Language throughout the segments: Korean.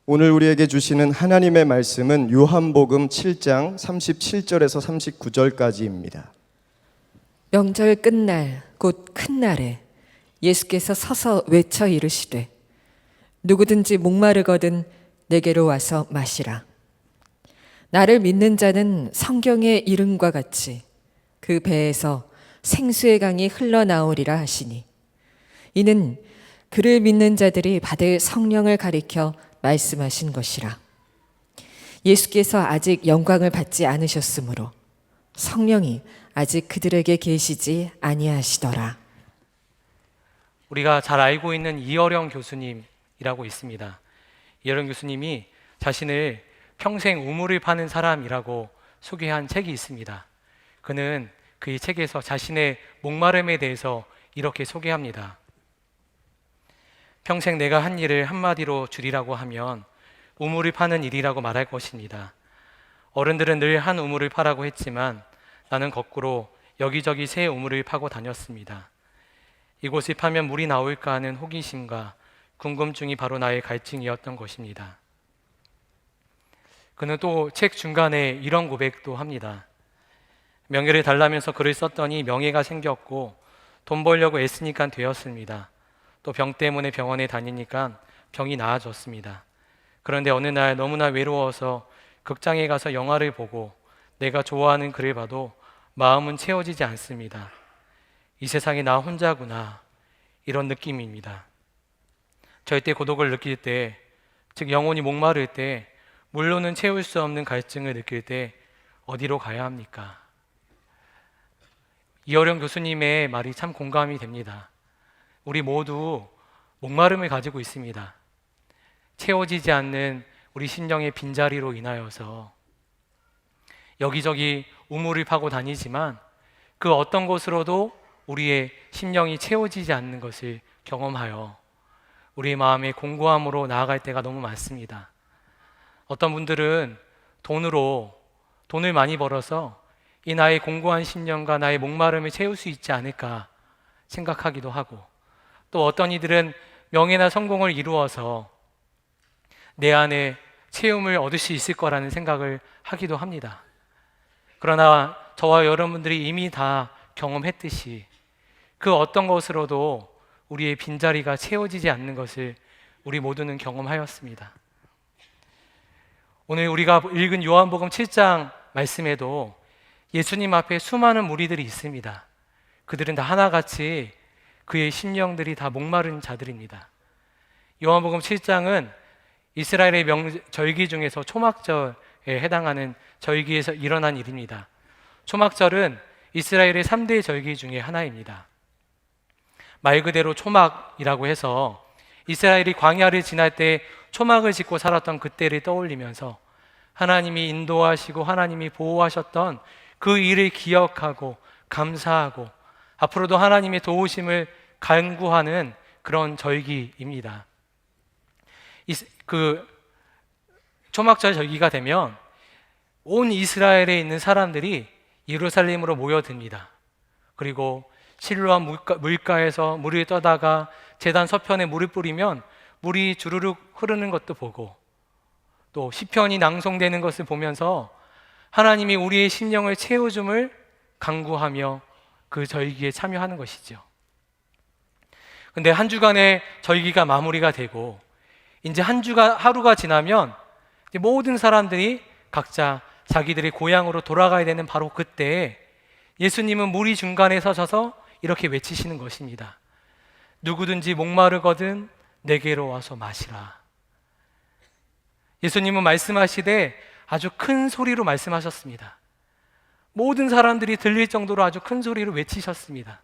오늘 우리에게 주시는 하나님의 말씀은 요한복음 7장 37절에서 39절까지입니다. 명절 끝날 곧 큰 날에 예수께서 서서 외쳐 이르시되 누구든지 목마르거든 내게로 와서 마시라. 나를 믿는 자는 성경의 이름과 같이 그 배에서 생수의 강이 흘러나오리라 하시니 이는 그를 믿는 자들이 받을 성령을 가리켜 말씀하신 것이라. 예수께서 아직 영광을 받지 않으셨으므로 성령이 아직 그들에게 계시지 아니하시더라. 우리가 잘 알고 있는 이어령 교수님이라고 있습니다. 이어령 교수님이 자신을 평생 우물을 파는 사람이라고 소개한 책이 있습니다. 그는 그 책에서 자신의 목마름에 대해서 이렇게 소개합니다. 평생 내가 한 일을 한마디로 줄이라고 하면 우물을 파는 일이라고 말할 것입니다. 어른들은 늘 한 우물을 파라고 했지만 나는 거꾸로 여기저기 새 우물을 파고 다녔습니다. 이곳을 파면 물이 나올까 하는 호기심과 궁금증이 바로 나의 갈증이었던 것입니다. 그는 또 책 중간에 이런 고백도 합니다. 명예를 달라면서 글을 썼더니 명예가 생겼고 돈 벌려고 애쓰니까 되었습니다. 또 병 때문에 병원에 다니니까 병이 나아졌습니다. 그런데 어느 날 너무나 외로워서 극장에 가서 영화를 보고 내가 좋아하는 글을 봐도 마음은 채워지지 않습니다. 이 세상에 나 혼자구나, 이런 느낌입니다. 절대 고독을 느낄 때, 즉 영혼이 목마를 때, 물로는 채울 수 없는 갈증을 느낄 때 어디로 가야 합니까? 이어령 교수님의 말이 참 공감이 됩니다. 우리 모두 목마름을 가지고 있습니다. 채워지지 않는 우리 심령의 빈자리로 인하여서 여기저기 우물을 파고 다니지만 그 어떤 곳으로도 우리의 심령이 채워지지 않는 것을 경험하여 우리의 마음의 공고함으로 나아갈 때가 너무 많습니다. 어떤 분들은 돈을 많이 벌어서 이 나의 공고한 심령과 나의 목마름을 채울 수 있지 않을까 생각하기도 하고, 또 어떤 이들은 명예나 성공을 이루어서 내 안에 채움을 얻을 수 있을 거라는 생각을 하기도 합니다. 그러나 저와 여러분들이 이미 다 경험했듯이 그 어떤 것으로도 우리의 빈자리가 채워지지 않는 것을 우리 모두는 경험하였습니다. 오늘 우리가 읽은 요한복음 7장 말씀에도 예수님 앞에 수많은 무리들이 있습니다. 그들은 다 하나같이 그의 심령들이 다 목마른 자들입니다. 요한복음 7장은 이스라엘의 절기 중에서 초막절에 해당하는 절기에서 일어난 일입니다. 초막절은 이스라엘의 3대 절기 중에 하나입니다. 말 그대로 초막이라고 해서 이스라엘이 광야를 지날 때 초막을 짓고 살았던 그때를 떠올리면서 하나님이 인도하시고 하나님이 보호하셨던 그 일을 기억하고 감사하고 앞으로도 하나님의 도우심을 간구하는 그런 절기입니다. 그 초막절 절기가 되면 온 이스라엘에 있는 사람들이 예루살렘으로 모여듭니다. 그리고 실로암 물가에서 물을 떠다가 제단 서편에 물을 뿌리면 물이 주르륵 흐르는 것도 보고, 또 시편이 낭송되는 것을 보면서 하나님이 우리의 심령을 채워줌을 간구하며 그 절기에 참여하는 것이죠. 근데 한 주간의 절기가 마무리가 되고 이제 하루가 지나면 이제 모든 사람들이 각자 자기들의 고향으로 돌아가야 되는 바로 그때 예수님은 무리 중간에 서셔서 이렇게 외치시는 것입니다. 누구든지 목마르거든 내게로 와서 마시라. 예수님은 말씀하시되 아주 큰 소리로 말씀하셨습니다. 모든 사람들이 들릴 정도로 아주 큰 소리로 외치셨습니다.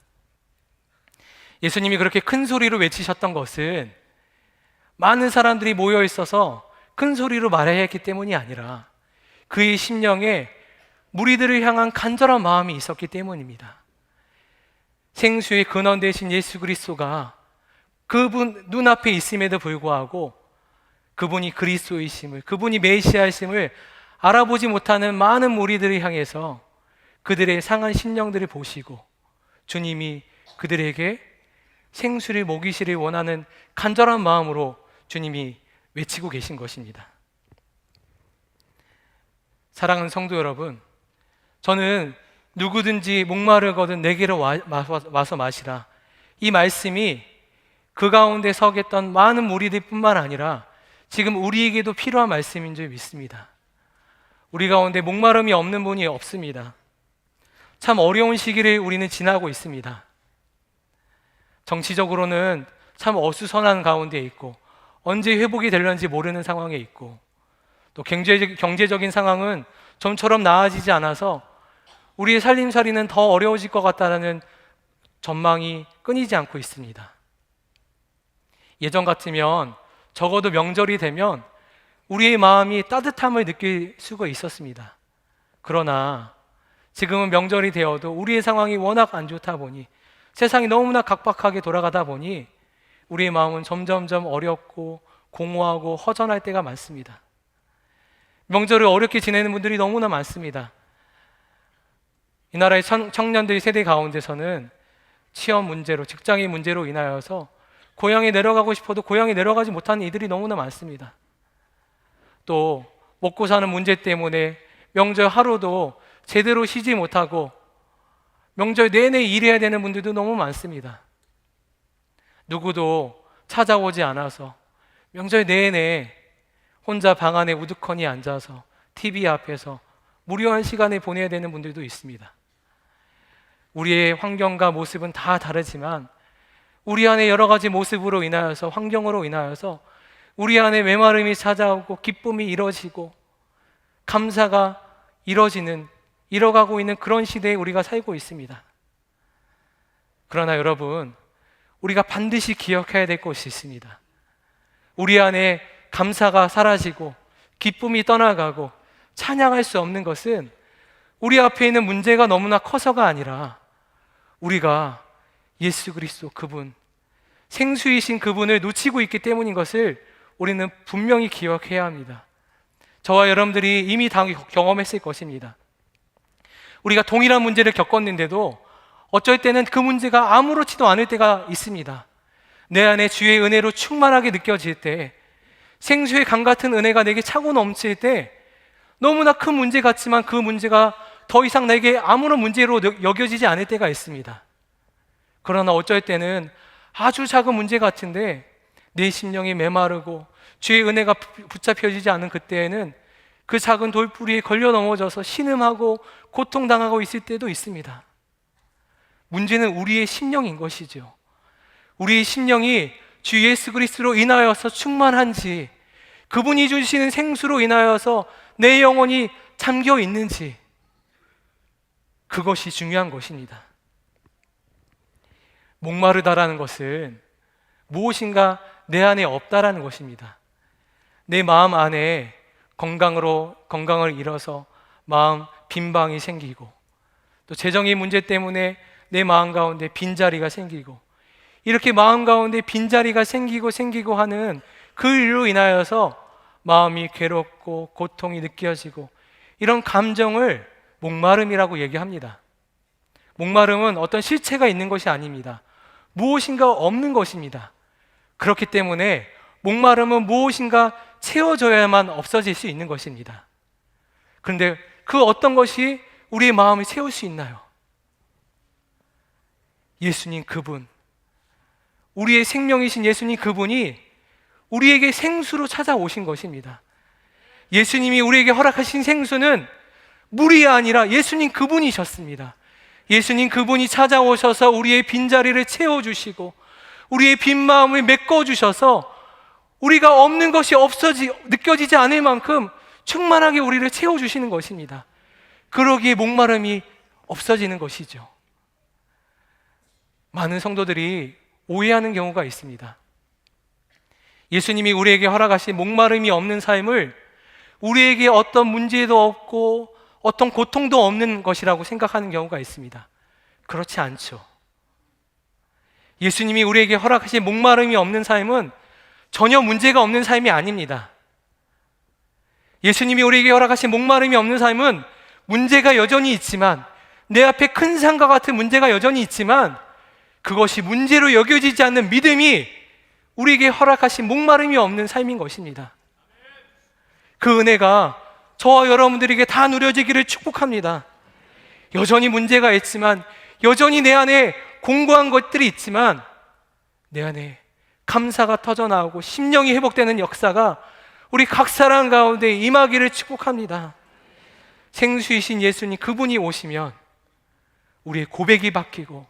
예수님이 그렇게 큰 소리로 외치셨던 것은 많은 사람들이 모여 있어서 큰 소리로 말해야 했기 때문이 아니라 그의 심령에 무리들을 향한 간절한 마음이 있었기 때문입니다. 생수의 근원 되신 예수 그리스도가 그분 눈앞에 있음에도 불구하고 그분이 그리스도이심을, 그분이 메시아이심을 알아보지 못하는 많은 무리들을 향해서 그들의 상한 심령들을 보시고 주님이 그들에게 생수를 먹이시를 원하는 간절한 마음으로 주님이 외치고 계신 것입니다. 사랑하는 성도 여러분, 저는 누구든지 목마르거든 내게로 와서 마시라, 이 말씀이 그 가운데 서 계던 많은 무리들뿐만 아니라 지금 우리에게도 필요한 말씀인 줄 믿습니다. 우리 가운데 목마름이 없는 분이 없습니다. 참 어려운 시기를 우리는 지나고 있습니다. 정치적으로는 참 어수선한 가운데 있고 언제 회복이 될런지 모르는 상황에 있고, 또 경제적인 상황은 좀처럼 나아지지 않아서 우리의 살림살이는 더 어려워질 것 같다는 전망이 끊이지 않고 있습니다. 예전 같으면 적어도 명절이 되면 우리의 마음이 따뜻함을 느낄 수가 있었습니다. 그러나 지금은 명절이 되어도 우리의 상황이 워낙 안 좋다 보니, 세상이 너무나 각박하게 돌아가다 보니 우리의 마음은 점점점 어렵고 공허하고 허전할 때가 많습니다. 명절을 어렵게 지내는 분들이 너무나 많습니다. 이 나라의 청년들 세대 가운데서는 취업 문제로, 직장인 문제로 인하여서 고향에 내려가고 싶어도 고향에 내려가지 못하는 이들이 너무나 많습니다. 또 먹고 사는 문제 때문에 명절 하루도 제대로 쉬지 못하고 명절 내내 일해야 되는 분들도 너무 많습니다. 누구도 찾아오지 않아서 명절 내내 혼자 방 안에 우두커니 앉아서 TV 앞에서 무료한 시간을 보내야 되는 분들도 있습니다. 우리의 환경과 모습은 다 다르지만 우리 안에 여러 가지 모습으로 인하여서, 환경으로 인하여서 우리 안에 메마름이 찾아오고 기쁨이 이뤄지고 감사가 이뤄가고 있는 그런 시대에 우리가 살고 있습니다. 그러나 여러분, 우리가 반드시 기억해야 될 것이 있습니다. 우리 안에 감사가 사라지고 기쁨이 떠나가고 찬양할 수 없는 것은 우리 앞에 있는 문제가 너무나 커서가 아니라 우리가 예수 그리스도 그분, 생수이신 그분을 놓치고 있기 때문인 것을 우리는 분명히 기억해야 합니다. 저와 여러분들이 이미 다 경험했을 것입니다. 우리가 동일한 문제를 겪었는데도 어쩔 때는 그 문제가 아무렇지도 않을 때가 있습니다. 내 안에 주의 은혜로 충만하게 느껴질 때, 생수의 강 같은 은혜가 내게 차고 넘칠 때 너무나 큰 문제 같지만 그 문제가 더 이상 내게 아무런 문제로 여겨지지 않을 때가 있습니다. 그러나 어쩔 때는 아주 작은 문제 같은데 내 심령이 메마르고 주의 은혜가 붙잡혀지지 않은 그때에는 그 작은 돌뿌리에 걸려 넘어져서 신음하고 고통당하고 있을 때도 있습니다. 문제는 우리의 심령인 것이죠. 우리의 심령이 주 예수 그리스도로 인하여서 충만한지, 그분이 주시는 생수로 인하여서 내 영혼이 잠겨 있는지, 그것이 중요한 것입니다. 목마르다라는 것은 무엇인가 내 안에 없다라는 것입니다. 내 마음 안에 건강을 잃어서 마음 빈방이 생기고, 또 재정의 문제 때문에 내 마음 가운데 빈자리가 생기고, 이렇게 마음 가운데 빈자리가 생기고 하는 그 일로 인하여서 마음이 괴롭고 고통이 느껴지고, 이런 감정을 목마름이라고 얘기합니다. 목마름은 어떤 실체가 있는 것이 아닙니다. 무엇인가 없는 것입니다. 그렇기 때문에 목마름은 무엇인가 채워져야만 없어질 수 있는 것입니다. 그런데 그 어떤 것이 우리의 마음을 채울 수 있나요? 예수님 그분, 우리의 생명이신 예수님 그분이 우리에게 생수로 찾아오신 것입니다. 예수님이 우리에게 허락하신 생수는 물이 아니라 예수님 그분이셨습니다. 예수님 그분이 찾아오셔서 우리의 빈자리를 채워주시고 우리의 빈 마음을 메꿔주셔서 우리가 없는 것이 느껴지지 않을 만큼 충만하게 우리를 채워주시는 것입니다. 그러기에 목마름이 없어지는 것이죠. 많은 성도들이 오해하는 경우가 있습니다. 예수님이 우리에게 허락하신 목마름이 없는 삶을 우리에게 어떤 문제도 없고 어떤 고통도 없는 것이라고 생각하는 경우가 있습니다. 그렇지 않죠. 예수님이 우리에게 허락하신 목마름이 없는 삶은 전혀 문제가 없는 삶이 아닙니다. 예수님이 우리에게 허락하신 목마름이 없는 삶은 문제가 여전히 있지만, 내 앞에 큰 산과 같은 문제가 여전히 있지만 그것이 문제로 여겨지지 않는 믿음이 우리에게 허락하신 목마름이 없는 삶인 것입니다. 그 은혜가 저와 여러분들에게 다 누려지기를 축복합니다. 여전히 문제가 있지만, 여전히 내 안에 공고한 것들이 있지만, 내 안에 감사가 터져나오고 심령이 회복되는 역사가 우리 각 사람 가운데 임하기를 축복합니다. 생수이신 예수님, 그분이 오시면 우리의 고백이 바뀌고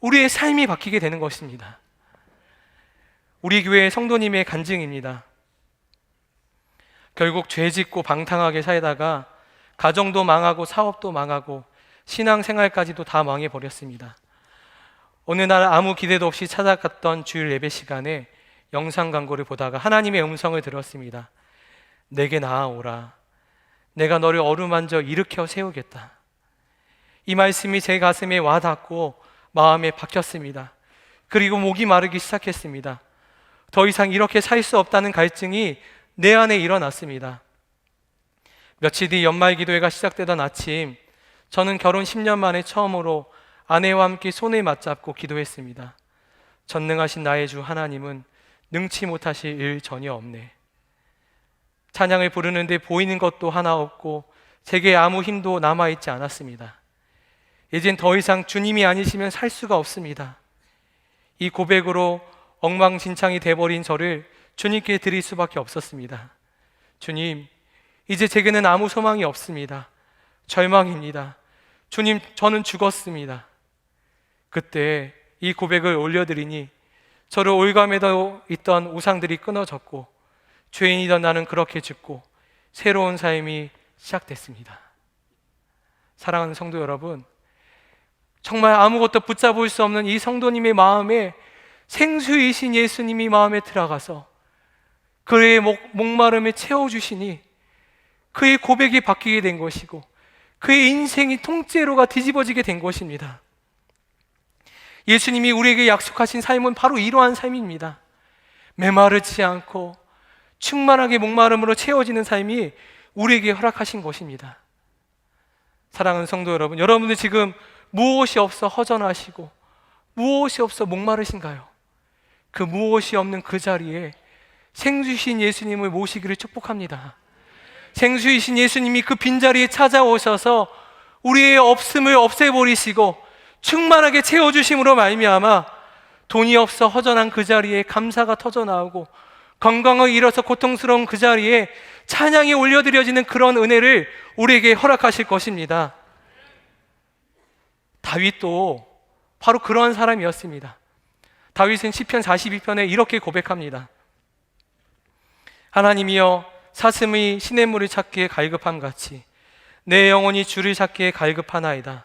우리의 삶이 바뀌게 되는 것입니다. 우리 교회 성도님의 간증입니다. 결국 죄 짓고 방탕하게 살다가 가정도 망하고 사업도 망하고 신앙생활까지도 다 망해버렸습니다. 어느 날 아무 기대도 없이 찾아갔던 주일 예배 시간에 영상 광고를 보다가 하나님의 음성을 들었습니다. 내게 나아오라. 내가 너를 어루만져 일으켜 세우겠다. 이 말씀이 제 가슴에 와닿고 마음에 박혔습니다. 그리고 목이 마르기 시작했습니다. 더 이상 이렇게 살 수 없다는 갈증이 내 안에 일어났습니다. 며칠 뒤 연말 기도회가 시작되던 아침, 저는 결혼 10년 만에 처음으로 아내와 함께 손을 맞잡고 기도했습니다. 전능하신 나의 주 하나님은 능치 못하실 일 전혀 없네. 찬양을 부르는데 보이는 것도 하나 없고 제게 아무 힘도 남아있지 않았습니다. 이젠 더 이상 주님이 아니시면 살 수가 없습니다. 이 고백으로 엉망진창이 돼버린 저를 주님께 드릴 수밖에 없었습니다. 주님, 이제 제게는 아무 소망이 없습니다. 절망입니다. 주님, 저는 죽었습니다. 그때 이 고백을 올려드리니 저를 올가매도 있던 우상들이 끊어졌고 죄인이던 나는 그렇게 죽고 새로운 삶이 시작됐습니다. 사랑하는 성도 여러분, 정말 아무것도 붙잡을 수 없는 이 성도님의 마음에 생수이신 예수님이 마음에 들어가서 그의 목마름을 채워주시니 그의 고백이 바뀌게 된 것이고 그의 인생이 통째로가 뒤집어지게 된 것입니다. 예수님이 우리에게 약속하신 삶은 바로 이러한 삶입니다. 메마르지 않고 충만하게 목마름으로 채워지는 삶이 우리에게 허락하신 것입니다. 사랑하는 성도 여러분, 여러분들 지금 무엇이 없어 허전하시고 무엇이 없어 목마르신가요? 그 무엇이 없는 그 자리에 생수이신 예수님을 모시기를 축복합니다. 생수이신 예수님이 그 빈자리에 찾아오셔서 우리의 없음을 없애버리시고 충만하게 채워주심으로 말미암아 돈이 없어 허전한 그 자리에 감사가 터져나오고 건강을 잃어서 고통스러운 그 자리에 찬양이 올려드려지는 그런 은혜를 우리에게 허락하실 것입니다. 다윗도 바로 그러한 사람이었습니다. 다윗은 시편 42편에 이렇게 고백합니다. 하나님이여, 사슴이 시냇물을 찾기에 갈급함같이 내 영혼이 주를 찾기에 갈급하나이다.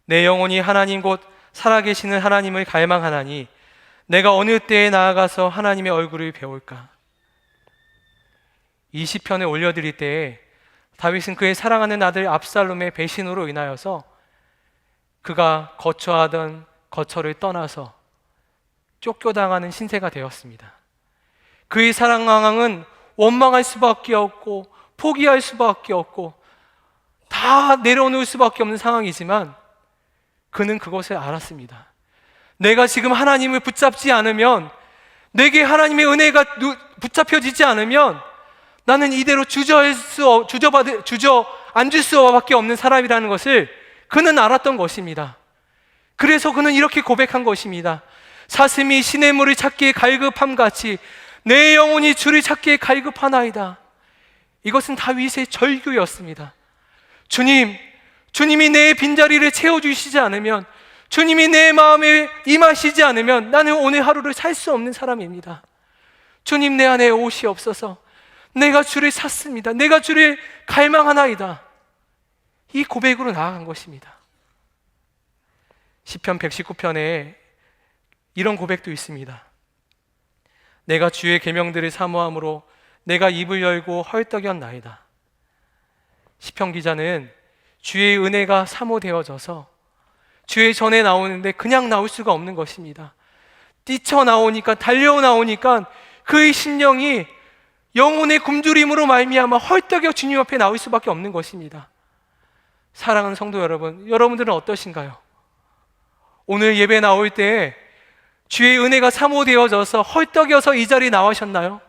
내 영혼이 하나님 곧 살아계시는 하나님을 갈망하나니 내가 어느 때에 나아가서 하나님의 얼굴을 배울까? 이 시편을 올려드릴 때에 다윗은 그의 사랑하는 아들 압살롬의 배신으로 인하여서 그가 거처하던 거처를 떠나서 쫓겨당하는 신세가 되었습니다. 그의 사랑왕은 원망할 수밖에 없고 포기할 수밖에 없고 다 내려놓을 수밖에 없는 상황이지만 그는 그것을 알았습니다. 내가 지금 하나님을 붙잡지 않으면, 내게 하나님의 은혜가 붙잡혀지지 않으면 나는 이대로 주저앉을 수밖에 없는 사람이라는 것을 그는 알았던 것입니다. 그래서 그는 이렇게 고백한 것입니다. 사슴이 시냇물을 찾기에 갈급함같이 내 영혼이 주를 찾기에 갈급하나이다. 이것은 다윗의 절규였습니다. 주님이 내 빈자리를 채워주시지 않으면, 주님이 내 마음에 임하시지 않으면 나는 오늘 하루를 살 수 없는 사람입니다. 주님, 내 안에 오시옵소서. 내가 주를 찾습니다. 내가 주를 갈망하나이다. 이 고백으로 나아간 것입니다. 시편 119편에 이런 고백도 있습니다. 내가 주의 계명들을 사모함으로 내가 입을 열고 헐떡였나이다. 시편 기자는 주의 은혜가 사모되어져서 주의 전에 나오는데 그냥 나올 수가 없는 것입니다. 뛰쳐나오니까, 달려나오니까 그의 심령이 영혼의 굶주림으로 말미암아 헐떡여 주님 앞에 나올 수밖에 없는 것입니다. 사랑하는 성도 여러분, 여러분들은 어떠신가요? 오늘 예배 나올 때 주의 은혜가 사모되어져서 헐떡여서 이 자리에 나오셨나요?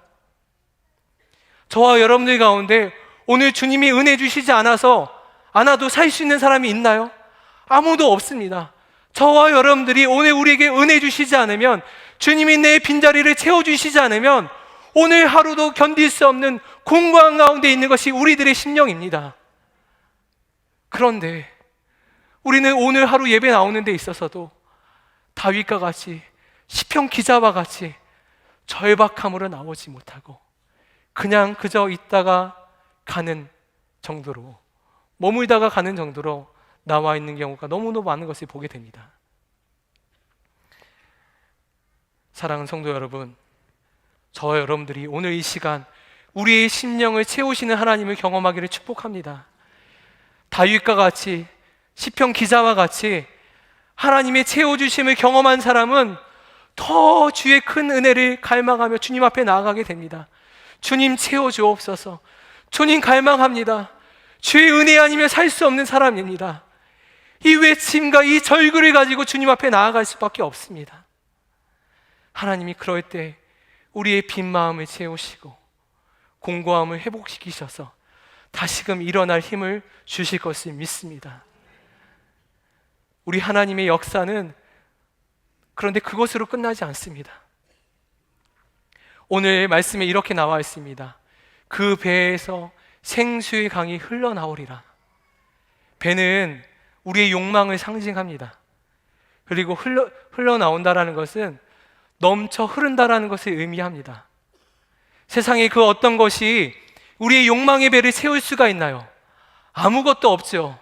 저와 여러분들 가운데 오늘 주님이 은혜 주시지 않아도 살 수 있는 사람이 있나요? 아무도 없습니다. 저와 여러분들이 오늘 우리에게 은혜 주시지 않으면, 주님이 내 빈자리를 채워주시지 않으면 오늘 하루도 견딜 수 없는 공고한 가운데 있는 것이 우리들의 심령입니다. 그런데 우리는 오늘 하루 예배 나오는 데 있어서도 다윗과 같이, 시편 기자와 같이 절박함으로 나오지 못하고 그냥 그저 있다가 가는 정도로, 머물다가 가는 정도로 나와 있는 경우가 너무너무 많은 것을 보게 됩니다. 사랑하는 성도 여러분, 저와 여러분들이 오늘 이 시간 우리의 심령을 채우시는 하나님을 경험하기를 축복합니다. 다윗과 같이, 시편 기자와 같이 하나님의 채워주심을 경험한 사람은 더 주의 큰 은혜를 갈망하며 주님 앞에 나아가게 됩니다. 주님 채워주옵소서. 주님 갈망합니다. 주의 은혜 아니면 살 수 없는 사람입니다. 이 외침과 이 절규를 가지고 주님 앞에 나아갈 수밖에 없습니다. 하나님이 그럴 때 우리의 빈 마음을 채우시고 공고함을 회복시키셔서 다시금 일어날 힘을 주실 것을 믿습니다. 우리 하나님의 역사는 그런데 그것으로 끝나지 않습니다. 오늘 말씀에 이렇게 나와 있습니다. 그 배에서 생수의 강이 흘러나오리라. 배는 우리의 욕망을 상징합니다. 그리고 흘러나온다라는 것은 넘쳐 흐른다라는 것을 의미합니다. 세상에 그 어떤 것이 우리의 욕망의 배를 채울 수가 있나요? 아무것도 없죠.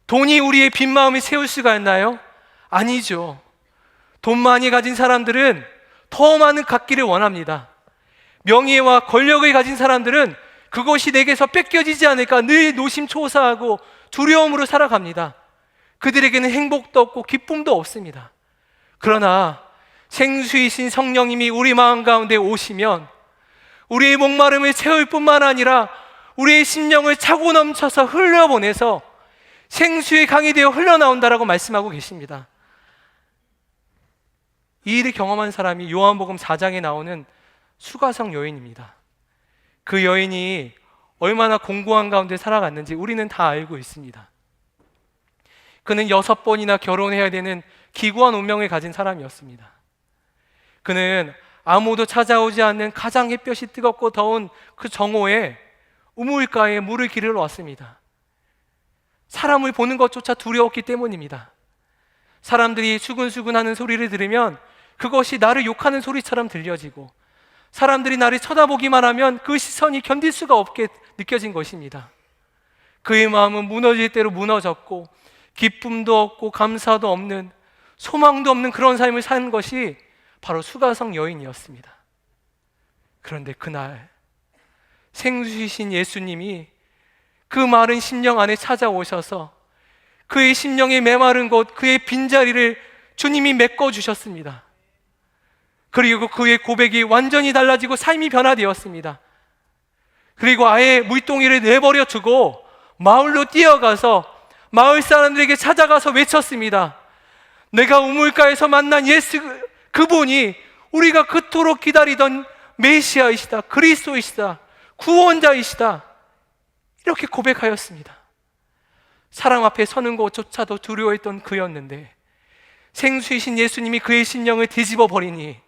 돈이 우리의 빈 마음을 채울 수가 있나요? 아니죠. 돈 많이 가진 사람들은 더 많은 갖기를 원합니다. 명예와 권력을 가진 사람들은 그것이 내게서 뺏겨지지 않을까 늘 노심초사하고 두려움으로 살아갑니다. 그들에게는 행복도 없고 기쁨도 없습니다. 그러나 생수이신 성령님이 우리 마음 가운데 오시면 우리의 목마름을 채울 뿐만 아니라 우리의 심령을 차고 넘쳐서 흘려보내서 생수의 강이 되어 흘러나온다라고 말씀하고 계십니다. 이 일을 경험한 사람이 요한복음 4장에 나오는 수가성 여인입니다. 그 여인이 얼마나 공고한 가운데 살아갔는지 우리는 다 알고 있습니다. 그는 6번이나 결혼해야 되는 기구한 운명을 가진 사람이었습니다. 그는 아무도 찾아오지 않는 가장 햇볕이 뜨겁고 더운 그 정오에 우물가에 물을 기르러 왔습니다. 사람을 보는 것조차 두려웠기 때문입니다. 사람들이 수근수근하는 소리를 들으면 그것이 나를 욕하는 소리처럼 들려지고, 사람들이 나를 쳐다보기만 하면 그 시선이 견딜 수가 없게 느껴진 것입니다. 그의 마음은 무너질 대로 무너졌고 기쁨도 없고 감사도 없는, 소망도 없는 그런 삶을 사는 것이 바로 수가성 여인이었습니다. 그런데 그날 생수이신 예수님이 그 마른 심령 안에 찾아오셔서 그의 심령의 메마른 곳, 그의 빈자리를 주님이 메꿔주셨습니다. 그리고 그의 고백이 완전히 달라지고 삶이 변화되었습니다. 그리고 아예 물동이를 내버려 두고 마을로 뛰어가서 마을 사람들에게 찾아가서 외쳤습니다. 내가 우물가에서 만난 예수, 그분이 우리가 그토록 기다리던 메시아이시다, 그리스도이시다, 구원자이시다, 이렇게 고백하였습니다. 사람 앞에 서는 것조차도 두려워했던 그였는데 생수이신 예수님이 그의 심령을 뒤집어 버리니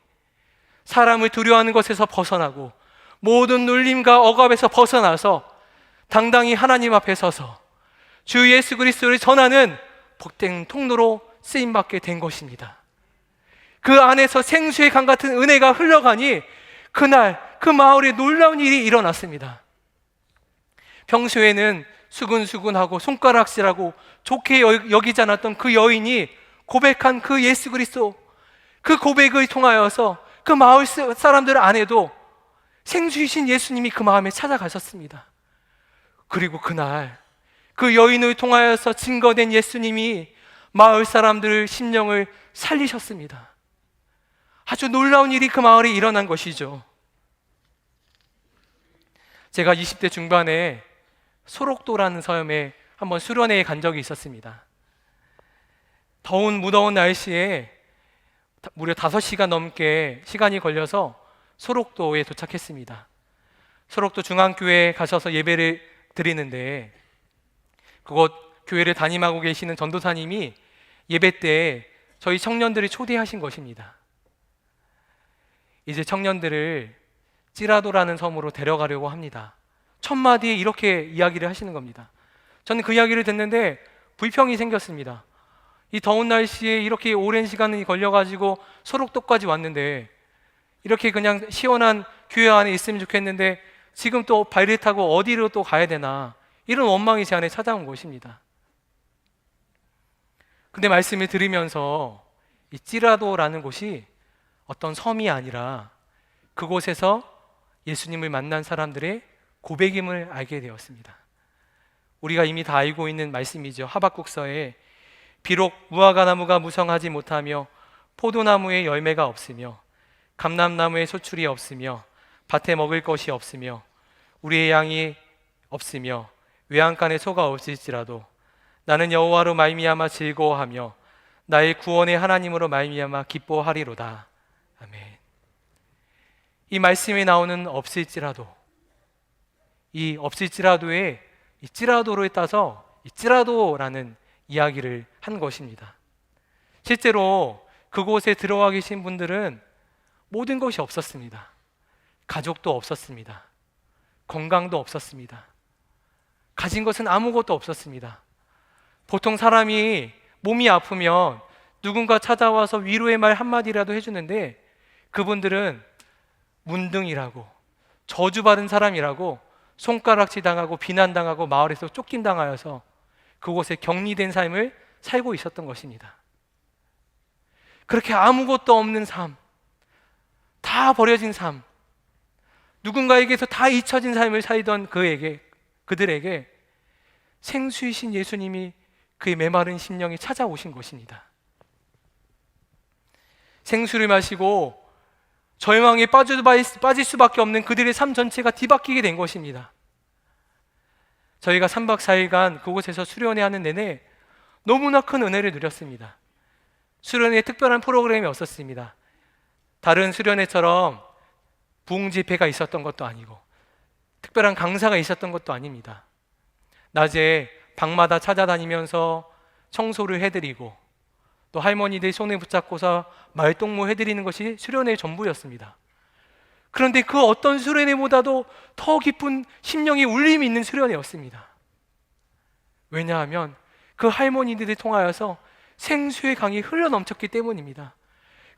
사람을 두려워하는 것에서 벗어나고 모든 눌림과 억압에서 벗어나서 당당히 하나님 앞에 서서 주 예수 그리스도를 전하는 복된 통로로 쓰임받게 된 것입니다. 그 안에서 생수의 강 같은 은혜가 흘러가니 그날 그 마을에 놀라운 일이 일어났습니다. 평소에는 수근수근하고 손가락질하고 좋게 여기지 않았던 그 여인이 고백한 그 예수 그리스도, 그 고백을 통하여서 그 마을 사람들 안에도 생수이신 예수님이 그 마음에 찾아가셨습니다. 그리고 그날 그 여인을 통하여서 증거된 예수님이 마을 사람들의 심령을 살리셨습니다. 아주 놀라운 일이 그 마을에 일어난 것이죠. 제가 20대 중반에 소록도라는 섬에 한번 수련회에 간 적이 있었습니다. 더운 무더운 날씨에 무려 5시간 넘게 시간이 걸려서 소록도에 도착했습니다. 소록도 중앙교회에 가셔서 예배를 드리는데 그곳 교회를 담임하고 계시는 전도사님이 예배 때 저희 청년들을 초대하신 것입니다. 이제 청년들을 찌라도라는 섬으로 데려가려고 합니다. 첫 마디에 이렇게 이야기를 하시는 겁니다. 저는 그 이야기를 듣는데 불평이 생겼습니다. 이 더운 날씨에 이렇게 오랜 시간이 걸려가지고 소록도까지 왔는데 이렇게 그냥 시원한 교회 안에 있으면 좋겠는데 지금 또 발을 타고 어디로 또 가야 되나, 이런 원망이 제 안에 찾아온 것입니다. 근데 말씀을 들으면서 이 찌라도라는 곳이 어떤 섬이 아니라 그곳에서 예수님을 만난 사람들의 고백임을 알게 되었습니다. 우리가 이미 다 알고 있는 말씀이죠. 하박국서에 비록 무화과 나무가 무성하지 못하며 포도나무에 열매가 없으며 감람나무에 소출이 없으며 밭에 먹을 것이 없으며 우리의 양이 없으며 외양간에 소가 없을지라도 나는 여호와로 말미암아 즐거워하며 나의 구원의 하나님으로 말미암아 기뻐하리로다. 아멘. 이 말씀에 나오는 없을지라도, 이 없을지라도에 이 찌라도를 따서 이 찌라도라는 이야기를 한 것입니다. 실제로 그곳에 들어와 계신 분들은 모든 것이 없었습니다. 가족도 없었습니다. 건강도 없었습니다. 가진 것은 아무것도 없었습니다. 보통 사람이 몸이 아프면 누군가 찾아와서 위로의 말 한마디라도 해주는데 그분들은 문둥이라고, 저주받은 사람이라고 손가락질 당하고 비난당하고 마을에서 쫓김당하여서 그곳에 격리된 삶을 살고 있었던 것입니다. 그렇게 아무것도 없는 삶, 다 버려진 삶, 누군가에게서 다 잊혀진 삶을 살던 그들에게 생수이신 예수님이 그의 메마른 심령에 찾아오신 것입니다. 생수를 마시고 절망에 빠질 수밖에 없는 그들의 삶 전체가 뒤바뀌게 된 것입니다. 저희가 3박 4일간 그곳에서 수련회 하는 내내 너무나 큰 은혜를 누렸습니다. 수련회에 특별한 프로그램이 없었습니다. 다른 수련회처럼 부흥 집회가 있었던 것도 아니고 특별한 강사가 있었던 것도 아닙니다. 낮에 방마다 찾아다니면서 청소를 해드리고 또 할머니들 손에 붙잡고서 말동무 해드리는 것이 수련회의 전부였습니다. 그런데 그 어떤 수련회보다도 더 깊은 심령의 울림이 있는 수련회였습니다. 왜냐하면 그 할머니들을 통하여서 생수의 강이 흘러넘쳤기 때문입니다.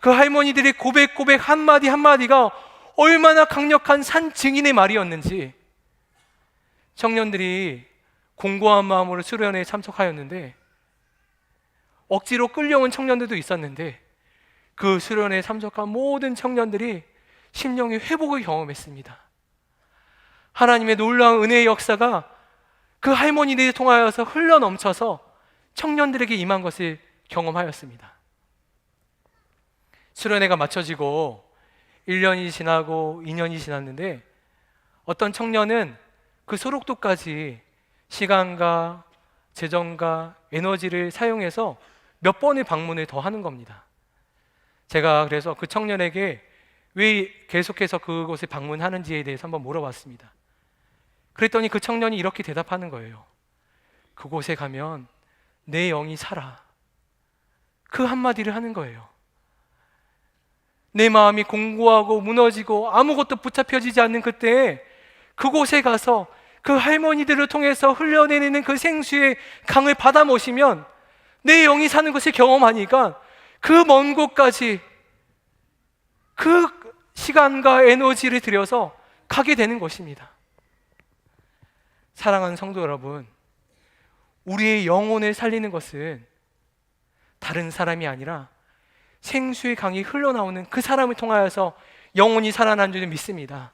그 할머니들의 고백 한마디 한마디가 얼마나 강력한 산 증인의 말이었는지 청년들이 공고한 마음으로 수련회에 참석하였는데 억지로 끌려온 청년들도 있었는데 그 수련회에 참석한 모든 청년들이 심령의 회복을 경험했습니다. 하나님의 놀라운 은혜의 역사가 그 할머니들을 통하여서 흘러넘쳐서 청년들에게 임한 것을 경험하였습니다. 수련회가 마쳐지고 1년이 지나고 2년이 지났는데 어떤 청년은 그 소록도까지 시간과 재정과 에너지를 사용해서 몇 번의 방문을 더 하는 겁니다. 제가 그래서 그 청년에게 왜 계속해서 그곳에 방문하는지에 대해서 한번 물어봤습니다. 그랬더니 그 청년이 이렇게 대답하는 거예요. 그곳에 가면 내 영이 살아. 그 한마디를 하는 거예요. 내 마음이 공고하고 무너지고 아무것도 붙잡혀지지 않는 그때에 그곳에 가서 그 할머니들을 통해서 흘려내리는 그 생수의 강을 받아 모시면 내 영이 사는 것을 경험하니까 그 먼 곳까지 그 시간과 에너지를 들여서 가게 되는 것입니다. 사랑하는 성도 여러분, 우리의 영혼을 살리는 것은 다른 사람이 아니라 생수의 강이 흘러나오는 그 사람을 통하여서 영혼이 살아나는 줄 믿습니다.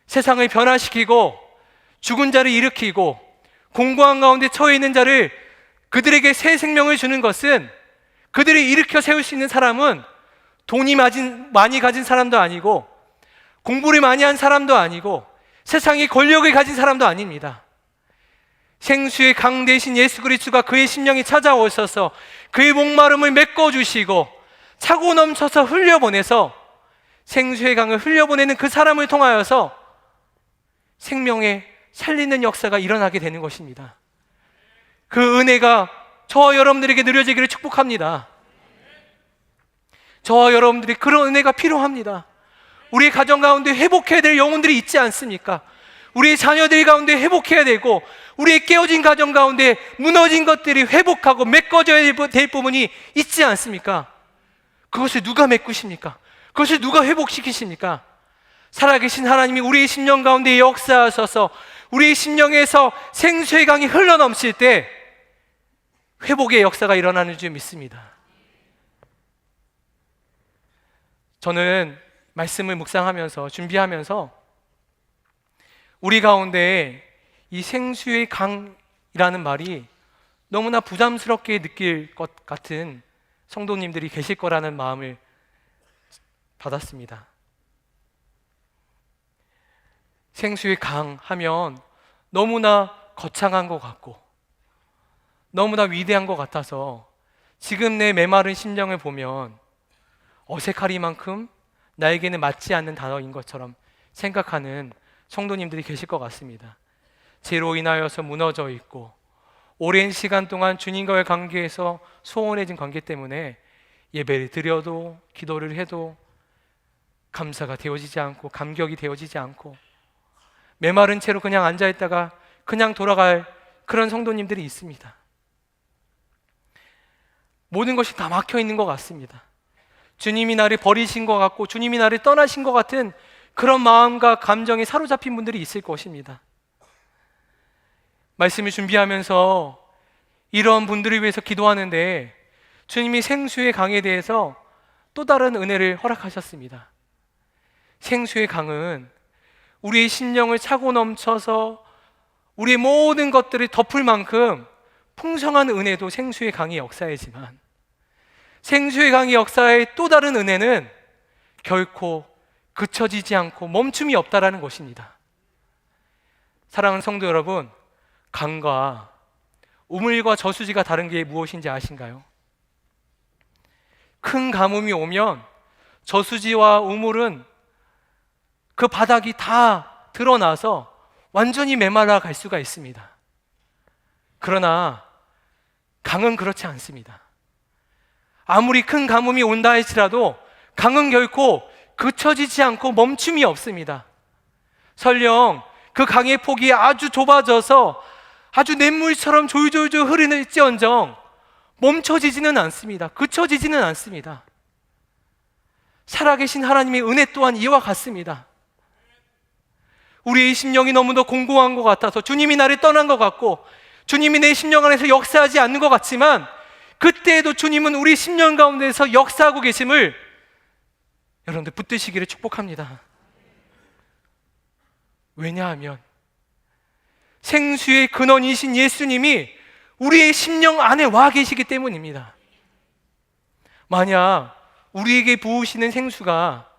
세상을 변화시키고 죽은 자를 일으키고 공고한 가운데 처해 있는 자를 그들에게 새 생명을 주는 것은, 그들을 일으켜 세울 수 있는 사람은 돈이 많이 가진 사람도 아니고 공부를 많이 한 사람도 아니고 세상의 권력을 가진 사람도 아닙니다. 생수의 강 대신 예수 그리스도가 그의 심령에 찾아오셔서 그의 목마름을 메꿔주시고 차고 넘쳐서 흘려보내서 생수의 강을 흘려보내는 그 사람을 통하여서 생명에 살리는 역사가 일어나게 되는 것입니다. 그 은혜가 저와 여러분들에게 누려지기를 축복합니다. 저와 여러분들이 그런 은혜가 필요합니다. 우리 가정 가운데 회복해야 될 영혼들이 있지 않습니까? 우리 자녀들 가운데 회복해야 되고, 우리의 깨어진 가정 가운데 무너진 것들이 회복하고 메꿔져야 될 부분이 있지 않습니까? 그것을 누가 메꾸십니까? 그것을 누가 회복시키십니까? 살아계신 하나님이 우리의 심령 가운데 역사하셔서 우리의 심령에서 생수의 강이 흘러넘칠 때 회복의 역사가 일어나는 줄 믿습니다. 저는 말씀을 묵상하면서 준비하면서 우리 가운데 이 생수의 강이라는 말이 너무나 부담스럽게 느낄 것 같은 성도님들이 계실 거라는 마음을 받았습니다. 생수의 강 하면 너무나 거창한 것 같고 너무나 위대한 것 같아서 지금 내 메마른 심령을 보면 어색하리만큼 나에게는 맞지 않는 단어인 것처럼 생각하는 성도님들이 계실 것 같습니다. 죄로 인하여서 무너져 있고 오랜 시간 동안 주님과의 관계에서 소원해진 관계 때문에 예배를 드려도 기도를 해도 감사가 되어지지 않고 감격이 되어지지 않고 메마른 채로 그냥 앉아있다가 그냥 돌아갈 그런 성도님들이 있습니다. 모든 것이 다 막혀 있는 것 같습니다. 주님이 나를 버리신 것 같고 주님이 나를 떠나신 것 같은 그런 마음과 감정에 사로잡힌 분들이 있을 것입니다. 말씀을 준비하면서 이런 분들을 위해서 기도하는데 주님이 생수의 강에 대해서 또 다른 은혜를 허락하셨습니다. 생수의 강은 우리의 심령을 차고 넘쳐서 우리의 모든 것들을 덮을 만큼 풍성한 은혜도 생수의 강의 역사이지만 생수의 강의 역사의 또 다른 은혜는 결코 그쳐지지 않고 멈춤이 없다라는 것입니다. 사랑하는 성도 여러분, 강과 우물과 저수지가 다른 게 무엇인지 아신가요? 큰 가뭄이 오면 저수지와 우물은 그 바닥이 다 드러나서 완전히 메말라 갈 수가 있습니다. 그러나 강은 그렇지 않습니다. 아무리 큰 가뭄이 온다 할지라도 강은 결코 그쳐지지 않고 멈춤이 없습니다. 설령 그 강의 폭이 아주 좁아져서 아주 냇물처럼 졸졸졸 흐르는지언정 멈춰지지는 않습니다. 그쳐지지는 않습니다. 살아계신 하나님의 은혜 또한 이와 같습니다. 우리의 심령이 너무도 공고한 것 같아서 주님이 나를 떠난 것 같고 주님이 내 심령 안에서 역사하지 않는 것 같지만 그때에도 주님은 우리 심령 가운데서 역사하고 계심을 여러분들 붙드시기를 축복합니다. 왜냐하면 생수의 근원이신 예수님이 우리의 심령 안에 와 계시기 때문입니다. 만약 우리에게 부으시는 생수가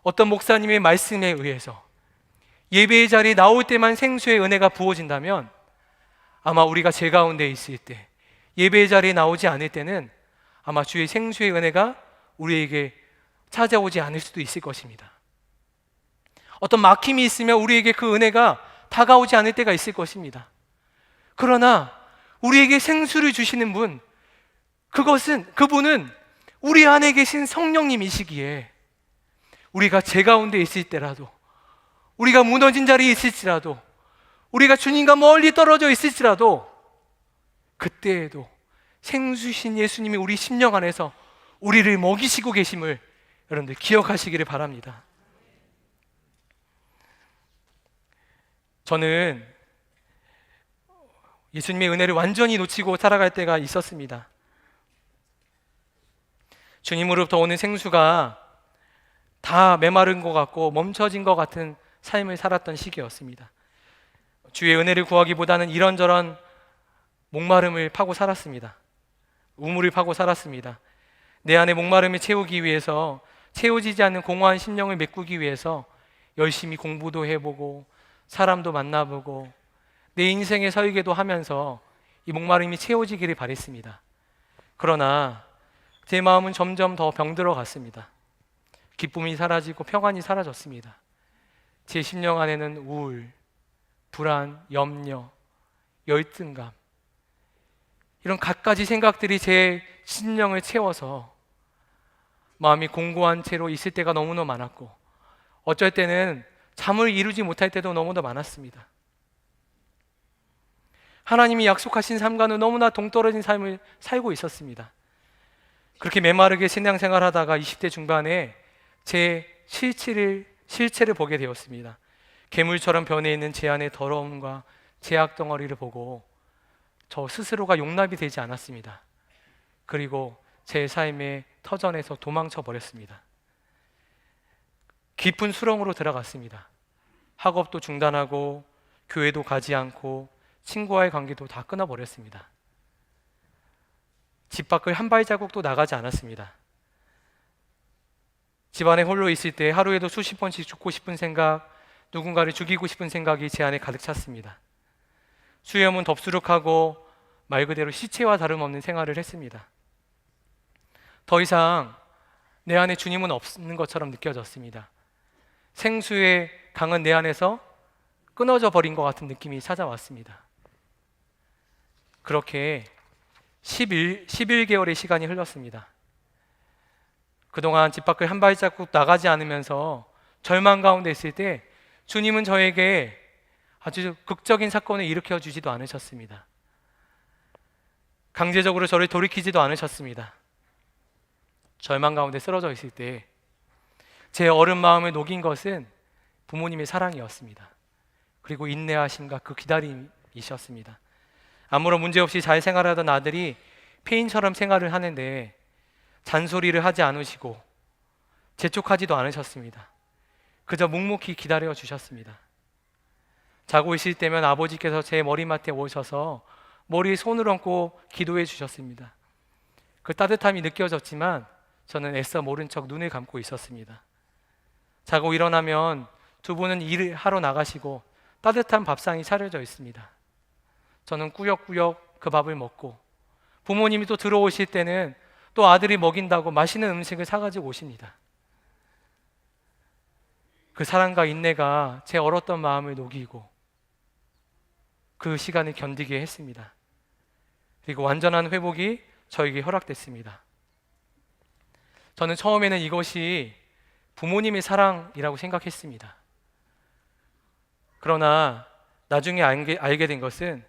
어떤 목사님의 말씀에 의해서 예배의 자리에 나올 때만 생수의 은혜가 부어진다면 아마 우리가 죄 가운데 있을 때 예배의 자리에 나오지 않을 때는 아마 주의 생수의 은혜가 우리에게 찾아오지 않을 수도 있을 것입니다. 어떤 막힘이 있으면 우리에게 그 은혜가 다가오지 않을 때가 있을 것입니다. 그러나 우리에게 생수를 주시는 분, 그분은 우리 안에 계신 성령님이시기에 우리가 죄 가운데 있을 때라도, 우리가 무너진 자리에 있을지라도, 우리가 주님과 멀리 떨어져 있을지라도 그때에도 생수신 예수님이 우리 심령 안에서 우리를 먹이시고 계심을 여러분들 기억하시기를 바랍니다. 저는 예수님의 은혜를 완전히 놓치고 살아갈 때가 있었습니다. 주님으로부터 오는 생수가 다 메마른 것 같고 멈춰진 것 같은 삶을 살았던 시기였습니다. 주의 은혜를 구하기보다는 이런저런 목마름을 파고 살았습니다. 우물을 파고 살았습니다. 내 안에 목마름을 채우기 위해서, 채워지지 않는 공허한 심령을 메꾸기 위해서 열심히 공부도 해보고 사람도 만나보고 내 인생의 설계도 하면서 이 목마름이 채워지기를 바랬습니다. 그러나 제 마음은 점점 더 병들어 갔습니다. 기쁨이 사라지고 평안이 사라졌습니다. 제 심령 안에는 우울, 불안, 염려, 열등감, 이런 갖가지 생각들이 제 심령을 채워서 마음이 공고한 채로 있을 때가 너무나 많았고, 어쩔 때는 잠을 이루지 못할 때도 너무나 많았습니다. 하나님이 약속하신 삶과는 너무나 동떨어진 삶을 살고 있었습니다. 그렇게 메마르게 신앙생활하다가 20대 중반에 제 실체를 보게 되었습니다. 괴물처럼 변해 있는 제 안의 더러움과 죄악 덩어리를 보고 저 스스로가 용납이 되지 않았습니다. 그리고 제 삶의 터전에서 도망쳐 버렸습니다. 깊은 수렁으로 들어갔습니다. 학업도 중단하고 교회도 가지 않고 친구와의 관계도 다 끊어버렸습니다. 집 밖을 한 발자국도 나가지 않았습니다. 집안에 홀로 있을 때 하루에도 수십 번씩 죽고 싶은 생각, 누군가를 죽이고 싶은 생각이 제 안에 가득 찼습니다. 수염은 덥수룩하고 말 그대로 시체와 다름없는 생활을 했습니다. 더 이상 내 안에 주님은 없는 것처럼 느껴졌습니다. 생수의 강은 내 안에서 끊어져 버린 것 같은 느낌이 찾아왔습니다. 그렇게 11개월의 시간이 흘렀습니다. 그동안 집 밖을 한 발자국 나가지 않으면서 절망 가운데 있을 때 주님은 저에게 아주 극적인 사건을 일으켜 주지도 않으셨습니다. 강제적으로 저를 돌이키지도 않으셨습니다. 절망 가운데 쓰러져 있을 때 제 어린 마음을 녹인 것은 부모님의 사랑이었습니다. 그리고 인내하심과 그 기다림이셨습니다. 아무런 문제 없이 잘 생활하던 아들이 폐인처럼 생활을 하는데 잔소리를 하지 않으시고 재촉하지도 않으셨습니다. 그저 묵묵히 기다려 주셨습니다. 자고 있을 때면 아버지께서 제 머리맡에 오셔서 머리에 손을 얹고 기도해 주셨습니다. 그 따뜻함이 느껴졌지만 저는 애써 모른 척 눈을 감고 있었습니다. 자고 일어나면 두 분은 일을 하러 나가시고 따뜻한 밥상이 차려져 있습니다. 저는 꾸역꾸역 그 밥을 먹고, 부모님이 또 들어오실 때는 또 아들이 먹인다고 맛있는 음식을 사가지고 오십니다. 그 사랑과 인내가 제 얼었던 마음을 녹이고 그 시간을 견디게 했습니다. 그리고 완전한 회복이 저에게 허락됐습니다. 저는 처음에는 이것이 부모님의 사랑이라고 생각했습니다. 그러나 나중에 알게 된 것은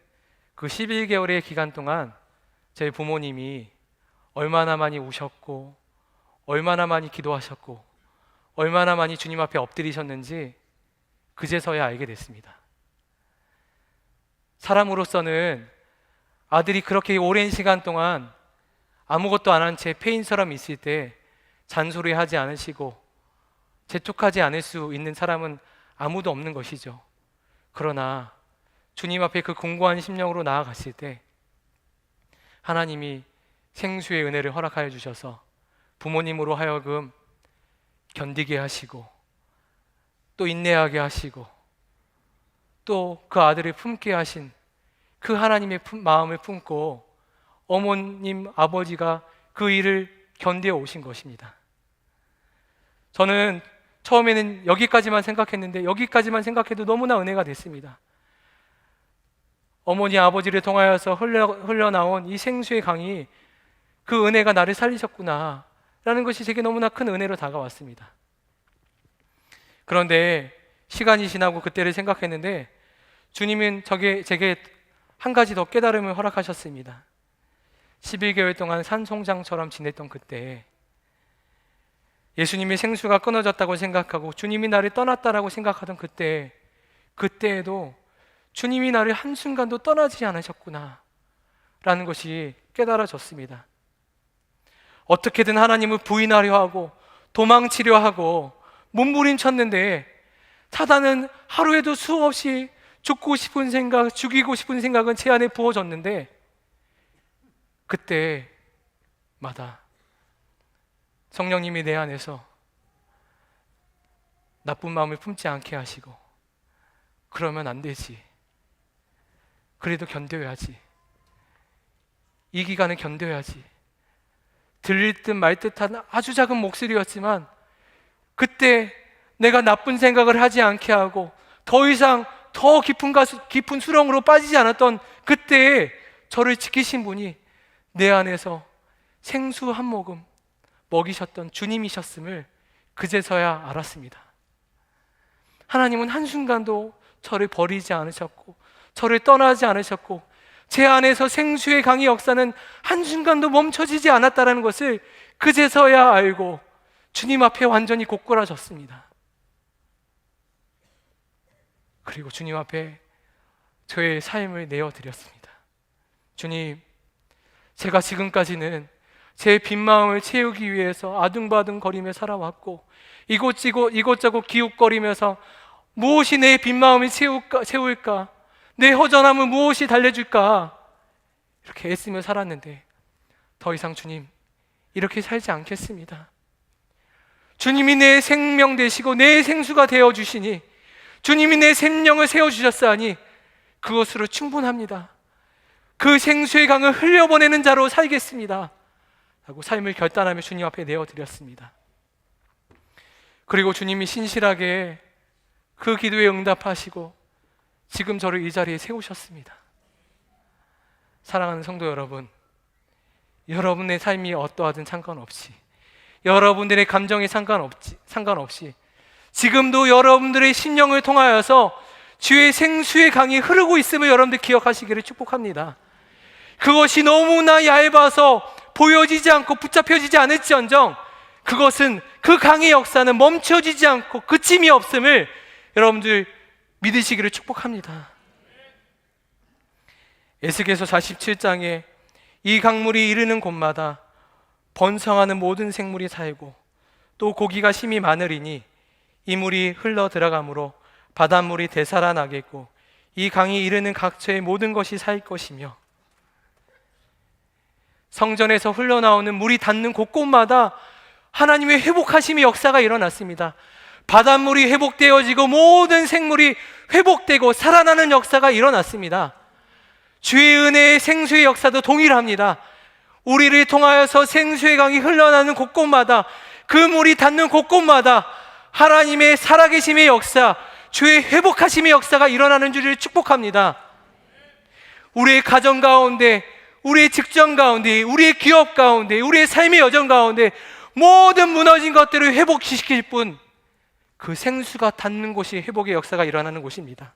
그 11개월의 기간 동안 제 부모님이 얼마나 많이 우셨고 얼마나 많이 기도하셨고 얼마나 많이 주님 앞에 엎드리셨는지 그제서야 알게 됐습니다. 사람으로서는 아들이 그렇게 오랜 시간 동안 아무것도 안 한 채 폐인처럼 있을 때 잔소리하지 않으시고 재촉하지 않을 수 있는 사람은 아무도 없는 것이죠. 그러나 주님 앞에 그 공고한 심령으로 나아갔을 때 하나님이 생수의 은혜를 허락하여 주셔서 부모님으로 하여금 견디게 하시고 또 인내하게 하시고 또 그 아들을 품게 하신 그 하나님의 마음을 품고 어머님, 아버지가 그 일을 견뎌 오신 것입니다. 저는 처음에는 여기까지만 생각했는데 여기까지만 생각해도 너무나 은혜가 됐습니다. 어머니, 아버지를 통하여서 흘러나온 이 생수의 강이 그 은혜가 나를 살리셨구나 라는 것이 제게 너무나 큰 은혜로 다가왔습니다. 그런데 시간이 지나고 그때를 생각했는데 주님은 제게 한 가지 더 깨달음을 허락하셨습니다. 11개월 동안 산송장처럼 지냈던 그때 예수님의 생수가 끊어졌다고 생각하고 주님이 나를 떠났다라고 생각하던 그때에도 주님이 나를 한순간도 떠나지 않으셨구나 라는 것이 깨달아졌습니다. 어떻게든 하나님을 부인하려 하고 도망치려 하고 몸부림쳤는데 사단은 하루에도 수없이 죽고 싶은 생각, 죽이고 싶은 생각은 제 안에 부어졌는데 그때마다 성령님이 내 안에서 나쁜 마음을 품지 않게 하시고 그러면 안 되지. 그래도 견뎌야지. 이 기간을 견뎌야지. 들릴 듯 말 듯한 아주 작은 목소리였지만 그때 내가 나쁜 생각을 하지 않게 하고 더 이상 더 깊은 수렁으로 빠지지 않았던 그때에 저를 지키신 분이 내 안에서 생수 한 모금 먹이셨던 주님이셨음을 그제서야 알았습니다. 하나님은 한순간도 저를 버리지 않으셨고 저를 떠나지 않으셨고 제 안에서 생수의 강의 역사는 한순간도 멈춰지지 않았다는 것을 그제서야 알고 주님 앞에 완전히 곧골아졌습니다. 그리고 주님 앞에 저의 삶을 내어드렸습니다. 주님, 제가 지금까지는 제 빈 마음을 채우기 위해서 아둥바둥 거리며 살아왔고 이곳저곳 기웃거리면서 무엇이 내 빈 마음을 채울까? 내 허전함을 무엇이 달래줄까? 이렇게 애쓰며 살았는데 더 이상 주님, 이렇게 살지 않겠습니다. 주님이 내 생명 되시고 내 생수가 되어주시니 주님이 내 생명을 세워주셨사니 그것으로 충분합니다. 그 생수의 강을 흘려보내는 자로 살겠습니다 하고 삶을 결단하며 주님 앞에 내어드렸습니다. 그리고 주님이 신실하게 그 기도에 응답하시고 지금 저를 이 자리에 세우셨습니다. 사랑하는 성도 여러분, 여러분의 삶이 어떠하든 상관없이, 여러분들의 감정에 상관없이 지금도 여러분들의 심령을 통하여서 주의 생수의 강이 흐르고 있음을 여러분들 기억하시기를 축복합니다. 그것이 너무나 얇아서 보여지지 않고 붙잡혀지지 않을지언정 그것은, 그 강의 역사는 멈춰지지 않고 그침이 없음을 여러분들 믿으시기를 축복합니다. 에스겔서 47장에 이 강물이 이르는 곳마다 번성하는 모든 생물이 살고 또 고기가 심히 많으리니 이 물이 흘러 들어가므로 바닷물이 되살아나겠고 이 강이 이르는 각처의 모든 것이 살 것이며, 성전에서 흘러나오는 물이 닿는 곳곳마다 하나님의 회복하심의 역사가 일어났습니다. 바닷물이 회복되어지고 모든 생물이 회복되고 살아나는 역사가 일어났습니다. 주의 은혜의 생수의 역사도 동일합니다. 우리를 통하여서 생수의 강이 흘러나는 곳곳마다, 그 물이 닿는 곳곳마다 하나님의 살아계심의 역사, 주의 회복하심의 역사가 일어나는 줄을 축복합니다. 우리의 가정 가운데, 우리의 직장 가운데, 우리의 기업 가운데, 우리의 삶의 여정 가운데 모든 무너진 것들을 회복시킬 분, 그 생수가 닿는 곳이 회복의 역사가 일어나는 곳입니다.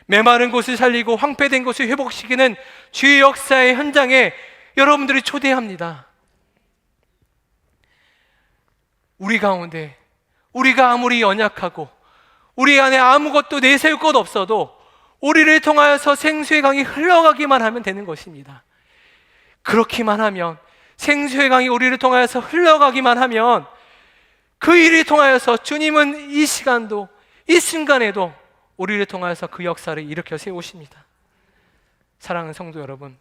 메마른 곳을 살리고 황폐된 곳을 회복시키는 주의 역사의 현장에 여러분들을 초대합니다. 우리 가운데 우리가 아무리 연약하고 우리 안에 아무것도 내세울 것 없어도 우리를 통하여서 생수의 강이 흘러가기만 하면 되는 것입니다. 그렇기만 하면, 생수의 강이 우리를 통하여서 흘러가기만 하면 그 일을 통하여서 주님은 이 시간도, 이 순간에도 우리를 통하여서 그 역사를 일으켜 세우십니다. 사랑하는 성도 여러분,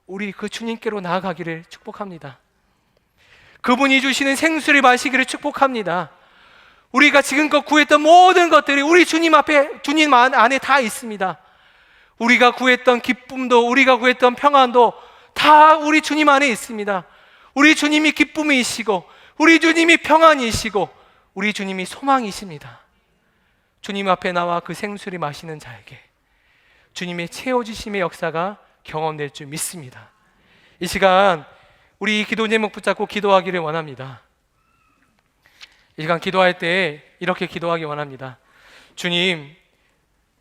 우리 그 주님께로 나아가기를 축복합니다. 그분이 주시는 생수를 마시기를 축복합니다. 우리가 지금껏 구했던 모든 것들이 우리 주님 앞에, 주님 안에 다 있습니다. 우리가 구했던 기쁨도, 우리가 구했던 평안도 다 우리 주님 안에 있습니다. 우리 주님이 기쁨이시고, 우리 주님이 평안이시고, 우리 주님이 소망이십니다. 주님 앞에 나와 그 생수를 마시는 자에게 주님의 채워주심의 역사가 경험될 줄 믿습니다. 이 시간 우리 기도 제목 붙잡고 기도하기를 원합니다. 이 시간 기도할 때 이렇게 기도하기 원합니다. 주님,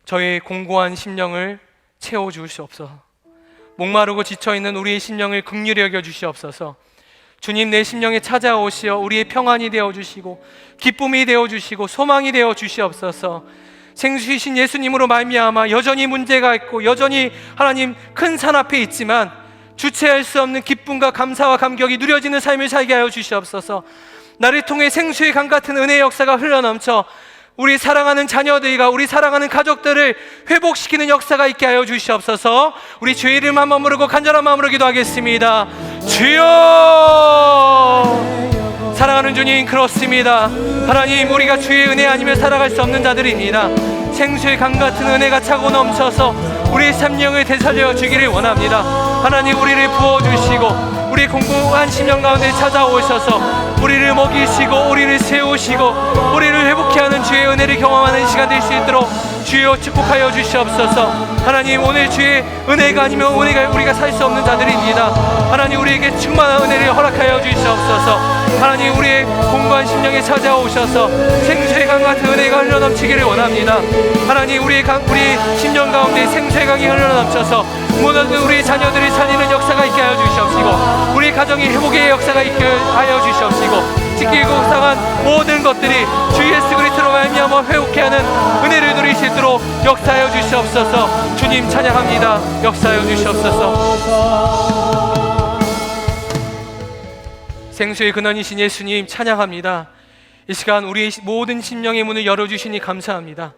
저의 공고한 심령을 채워주시옵소서. 목마르고 지쳐있는 우리의 심령을 긍휼히 여겨주시옵소서. 주님, 내 심령에 찾아오시어 우리의 평안이 되어주시고 기쁨이 되어주시고 소망이 되어주시옵소서. 생수이신 예수님으로 말미암아 여전히 문제가 있고 여전히 하나님 큰 산 앞에 있지만 주체할 수 없는 기쁨과 감사와 감격이 누려지는 삶을 살게 하여 주시옵소서. 나를 통해 생수의 강 같은 은혜의 역사가 흘러넘쳐 우리 사랑하는 자녀들과 우리 사랑하는 가족들을 회복시키는 역사가 있게 하여 주시옵소서. 우리 주의 이름 한 번 부르고 간절한 마음으로 기도하겠습니다. 주여, 사랑하는 주님, 그렇습니다. 하나님, 우리가 주의 은혜 아니면 살아갈 수 없는 자들입니다. 생수의 강 같은 은혜가 차고 넘쳐서 우리의 삶령을 되살려 주기를 원합니다. 하나님, 우리를 부어주시고 우리 공고한 심령 가운데 찾아오셔서 우리를 먹이시고 우리를 세우시고 우리를 회복케 하는 주의 은혜를 경험하는 시간 될 수 있도록 주여 축복하여 주시옵소서. 하나님, 오늘 주의 은혜가 아니면 우리가 살 수 없는 자들입니다. 하나님, 우리에게 충만한 은혜를 허락하여 주시옵소서. 하나님, 우리의 공고한 심령에 찾아오셔서 생수의 강 같은 은혜가 흘러넘치기를 원합니다. 하나님, 우리 심령 가운데 생수의 강이 흘러넘쳐서 모든 우리 자녀들을 살리는 역사가 있게 하여 주시옵시고 우리 가정의 회복의 역사가 있게 하여 주시옵시고 지키고 상한 모든 것들이 주 예수 그리스도로 말미암아 회복케 하는 은혜를 누릴 수 있도록 역사하여 주시옵소서. 주님 찬양합니다. 역사하여 주시옵소서. 생수의 근원이신 예수님 찬양합니다. 이 시간 우리의 모든 심령의 문을 열어주시니 감사합니다.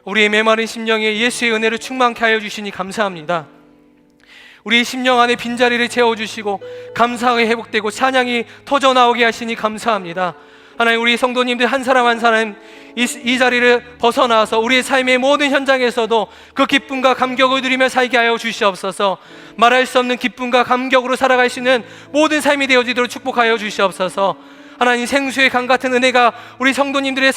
우리의 메마른 심령에 예수의 은혜를 충만케 하여 주시니 감사합니다. 우리의 심령 안에 빈자리를 채워주시고 감사하게 회복되고 찬양이 터져나오게 하시니 감사합니다. 하나님, 우리 성도님들 한 사람 한 사람 이 자리를 벗어나서 우리의 삶의 모든 현장에서도 그 기쁨과 감격을 누리며 살게 하여 주시옵소서. 말할 수 없는 기쁨과 감격으로 살아갈 수 있는 모든 삶이 되어지도록 축복하여 주시옵소서. 하나님, 생수의 강 같은 은혜가 우리 성도님들의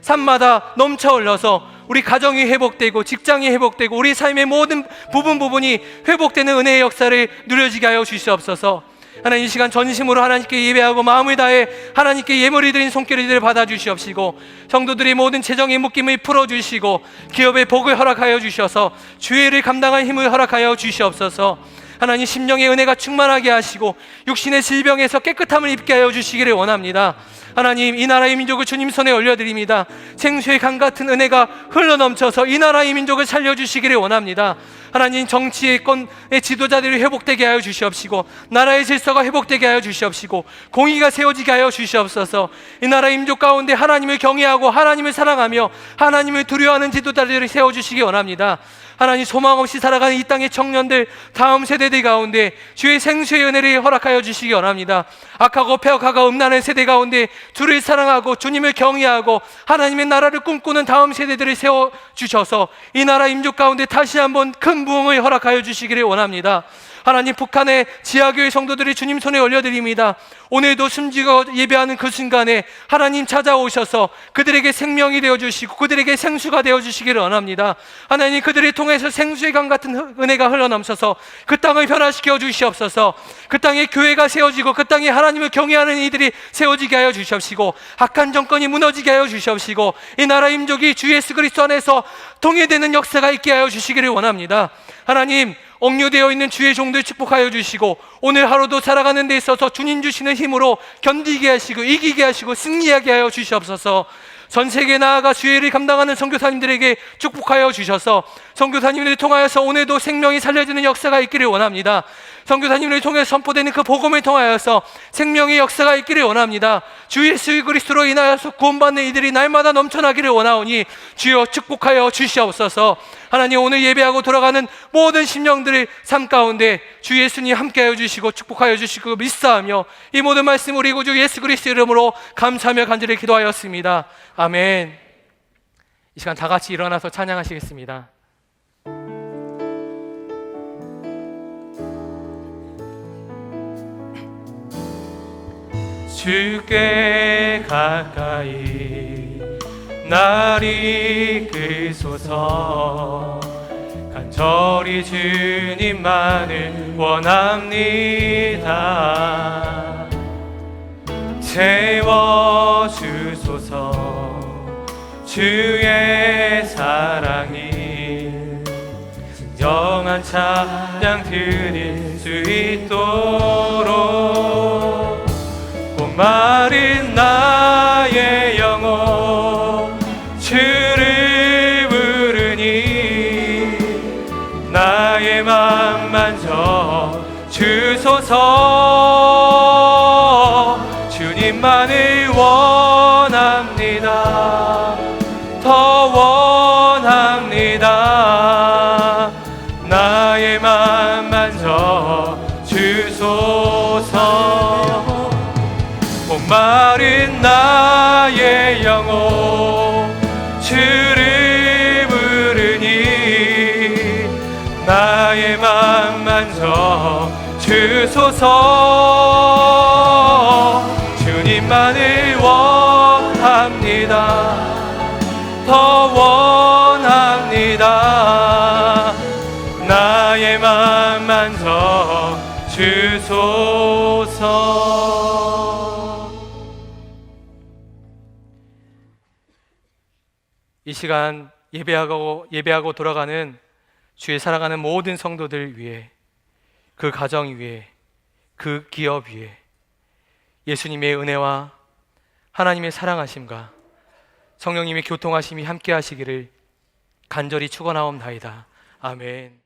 삶마다 넘쳐 흘러서 우리 가정이 회복되고 직장이 회복되고 우리 삶의 모든 부분이 회복되는 은혜의 역사를 누려지게 하여 주시옵소서. 하나님, 이 시간 전심으로 하나님께 예배하고 마음을 다해 하나님께 예물이 드린 손길들을 받아주시옵시고 성도들의 모든 재정의 묶임을 풀어주시고 기업의 복을 허락하여 주셔서 주의를 감당할 힘을 허락하여 주시옵소서. 하나님, 심령의 은혜가 충만하게 하시고 육신의 질병에서 깨끗함을 입게 하여 주시기를 원합니다. 하나님, 이 나라의 민족을 주님 손에 올려드립니다. 생수의 강 같은 은혜가 흘러넘쳐서 이 나라의 민족을 살려주시기를 원합니다. 하나님, 정치의권의 지도자들이 회복되게 하여 주시옵시고 나라의 질서가 회복되게 하여 주시옵시고 공의가 세워지게 하여 주시옵소서. 이 나라의 민족 가운데 하나님을 경외하고 하나님을 사랑하며 하나님을 두려워하는 지도자들을 세워주시기 원합니다. 하나님, 소망 없이 살아가는 이 땅의 청년들, 다음 세대들 가운데 주의 생수의 은혜를 허락하여 주시기 원합니다. 악하고 폐역하고 음란한 세대 가운데 주를 사랑하고 주님을 경외하고 하나님의 나라를 꿈꾸는 다음 세대들을 세워주셔서 이 나라 민족 가운데 다시 한번 큰 부흥을 허락하여 주시기를 원합니다. 하나님, 북한의 지하교회 성도들이 주님 손에 올려드립니다. 오늘도 숨지고 예배하는 그 순간에 하나님 찾아오셔서 그들에게 생명이 되어주시고 그들에게 생수가 되어주시기를 원합니다. 하나님, 그들을 통해서 생수의 강 같은 은혜가 흘러넘쳐서 그 땅을 변화시켜 주시옵소서. 그 땅에 교회가 세워지고 그 땅에 하나님을 경외하는 이들이 세워지게 하여 주시옵시고 악한 정권이 무너지게 하여 주시옵시고 이 나라 민족이 주 예수 그리스도 안에서 통일되는 역사가 있게 하여 주시기를 원합니다. 하나님, 억류되어 있는 주의 종들 축복하여 주시고 오늘 하루도 살아가는 데 있어서 주님 주시는 힘으로 견디게 하시고 이기게 하시고 승리하게 하여 주시옵소서. 전 세계에 나아가 주의 일을 감당하는 선교사님들에게 축복하여 주셔서 선교사님들을 통하여서 오늘도 생명이 살려지는 역사가 있기를 원합니다. 선교사님을 통해 선포되는 그 복음을 통하여서 생명의 역사가 있기를 원합니다. 주 예수 그리스도로 인하여서 구원받는 이들이 날마다 넘쳐나기를 원하오니 주여 축복하여 주시옵소서. 하나님, 오늘 예배하고 돌아가는 모든 심령들의 삶 가운데 주 예수님 함께하여 주시고 축복하여 주시고 믿사하며 이 모든 말씀 우리 구주 예수 그리스도 이름으로 감사하며 간절히 기도하였습니다. 아멘. 이 시간 다 같이 일어나서 찬양하시겠습니다. 주께 가까이 날 이끄소서. 간절히 주님만을 원합니다. 채워주소서. 주의 사랑이 진정한 찬양 드릴 수 있도록 목마른 나의 영혼 주를 부르니 나의 맘 만져 주소서. 주님만을 원합니다. 더 원합니다. 나의 맘 만져 주소서. 목마른 나의 영혼 주를 부르니 나의 맘 만져 주소서. 주님만을 원합니다. 더 원합니다. 나의 맘 만져 주소서. 이 시간 예배하고 돌아가는 주의 사랑하는 모든 성도들 위해, 그 가정 위에, 그 기업 위에 예수님의 은혜와 하나님의 사랑하심과 성령님의 교통하심이 함께 하시기를 간절히 축원하옵나이다. 아멘.